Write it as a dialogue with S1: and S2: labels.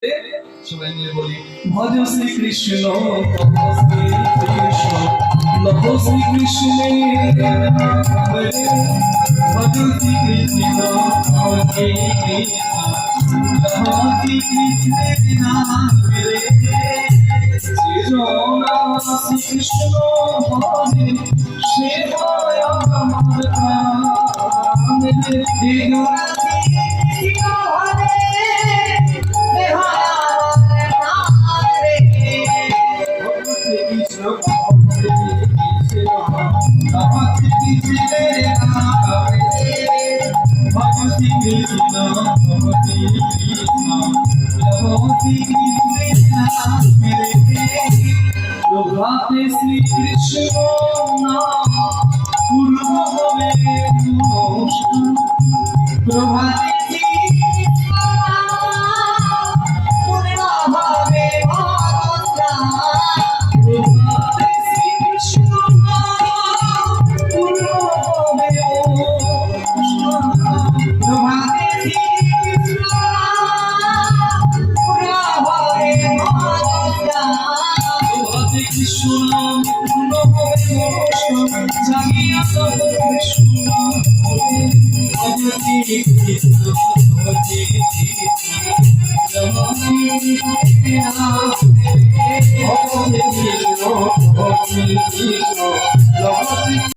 S1: সবাই মিলে বলি ভজ শ্রী কৃষ্ণ তপ শ্রী কৃষ্ণ লভ শ্রী কৃষ্ণের ভজ শ্রী কৃষ্ণ তপ শ্রী কৃষ্ণ লভ শ্রী কৃষ্ণের নাম রে শ্রী কৃষ্ণ ভজে সেবায় আমার প্রাণ প্রভাতে শ্রী কৃষ্ণ নাম পূর্ব হবে নমস্কার প্রভাতে কৃষ্ণ নাম